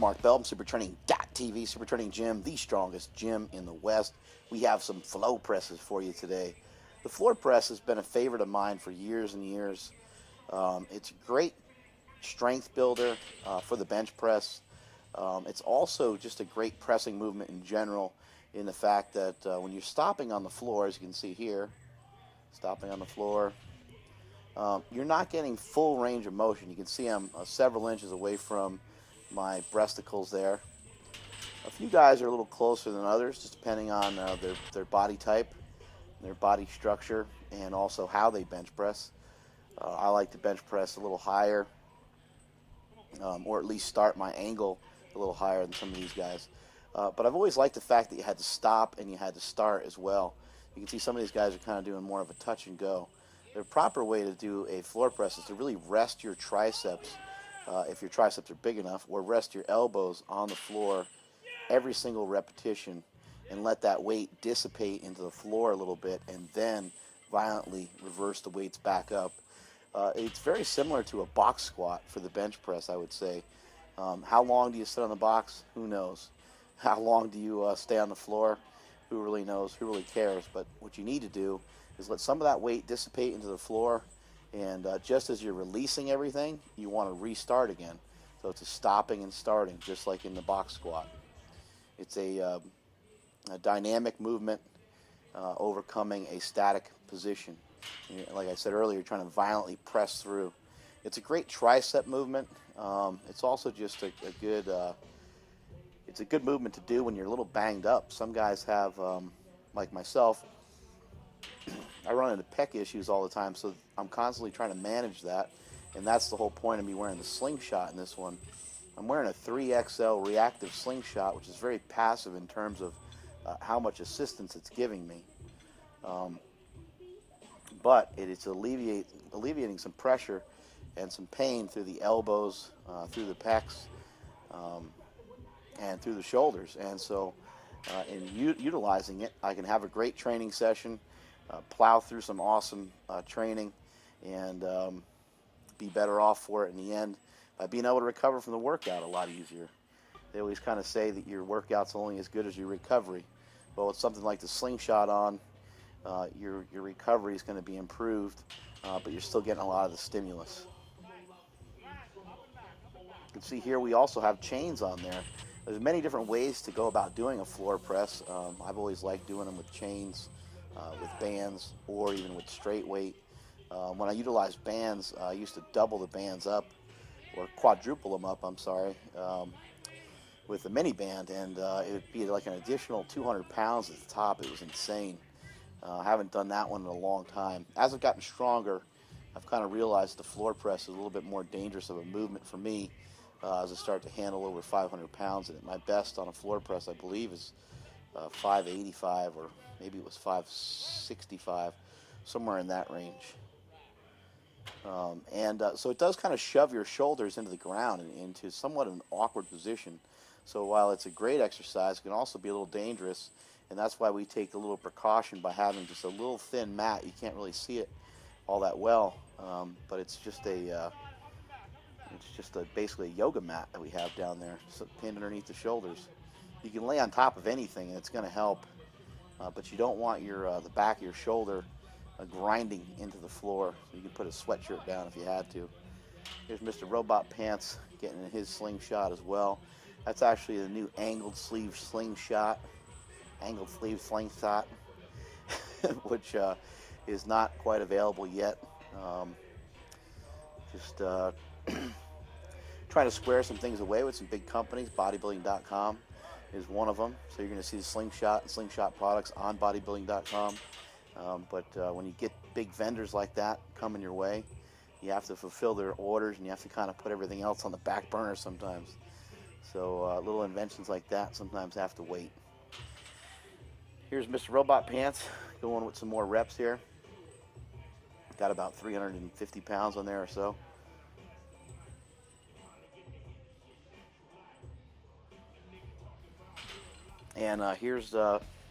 Mark Bell from SuperTraining.tv, Super Training Gym, the strongest gym in the West. We have some flow presses for you today. The floor press has been a favorite of mine for years and years. It's a great strength builder for the bench press. It's also just a great pressing movement in general, in the fact that when you're stopping on the floor, as you can see here, stopping on the floor, you're not getting full range of motion. You can see I'm several inches away from my breasticles there. A few guys are a little closer than others, just depending on their body type, their body structure, and also how they bench press. I like to bench press a little higher, or at least start my angle a little higher than some of these guys. But I've always liked the fact that you had to stop and you had to start as well. You can see some of these guys are kind of doing more of a touch and go. The proper way to do a floor press is to really rest your triceps, if your triceps are big enough, or rest your elbows on the floor every single repetition and let that weight dissipate into the floor a little bit and then violently reverse the weights back up. It's very similar to a box squat for the bench press, I would say. How long do you sit on the box? Who knows? How long do you stay on the floor? Who really knows? Who really cares? But what you need to do is let some of that weight dissipate into the floor, and just as you're releasing everything, you want to restart again. So it's a stopping and starting, just like in the box squat. It's a dynamic movement overcoming a static position. Like I said earlier, you're trying to violently press through. It's a great tricep movement. It's also just a good it's a good movement to do when you're a little banged up. Some guys have, like myself, I run into pec issues all the time, so I'm constantly trying to manage that, and that's the whole point of me wearing the slingshot in this one. I'm wearing a 3XL reactive slingshot, which is very passive in terms of how much assistance it's giving me. But it's alleviating some pressure and some pain through the elbows, through the pecs, and through the shoulders. And so in utilizing it, I can have a great training session, plow through some awesome training, and be better off for it in the end by being able to recover from the workout a lot easier. They always kind of say that your workout's only as good as your recovery. Well, with something like the slingshot on, your recovery is going to be improved, but you're still getting a lot of the stimulus. You can see here we also have chains on there. There's many different ways to go about doing a floor press. I've always liked doing them with chains, with bands, or even with straight weight. When I utilized bands, I used to double the bands up, or quadruple them up, I'm sorry, with a mini band, and it would be like an additional 200 pounds at the top. It was insane. I haven't done that one in a long time. As I've gotten stronger, I've kind of realized the floor press is a little bit more dangerous of a movement for me as I start to handle over 500 pounds in it. My best on a floor press, I believe, is 585, or maybe it was 565, somewhere in that range. So it does kind of shove your shoulders into the ground and into somewhat of an awkward position. So while it's a great exercise, it can also be a little dangerous, and that's why we take a little precaution by having just a little thin mat. You can't really see it all that well, but it's just basically a yoga mat that we have down there, just pinned underneath the shoulders. You can lay on top of anything, and it's going to help, but you don't want the back of your shoulder grinding into the floor. So you can put a sweatshirt down if you had to. Here's Mr. Robot Pants getting in his slingshot as well. That's actually the new angled sleeve slingshot, which is not quite available yet. Trying to square some things away with some big companies. Bodybuilding.com is one of them. So you're going to see the slingshot and slingshot products on bodybuilding.com. But when you get big vendors like that coming your way, you have to fulfill their orders, and you have to kind of put everything else on the back burner sometimes. So little inventions like that sometimes have to wait. Here's Mr. Robot Pants going with some more reps here. Got about 350 pounds on there or so. And here's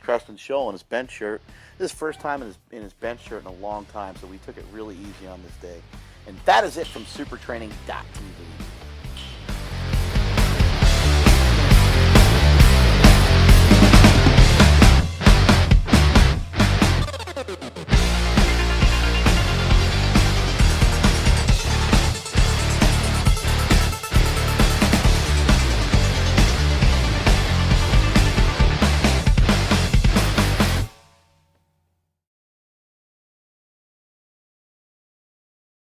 Preston Scholl in his bench shirt. This is his first time in his bench shirt in a long time, so we took it really easy on this day. And that is it from SuperTraining.tv.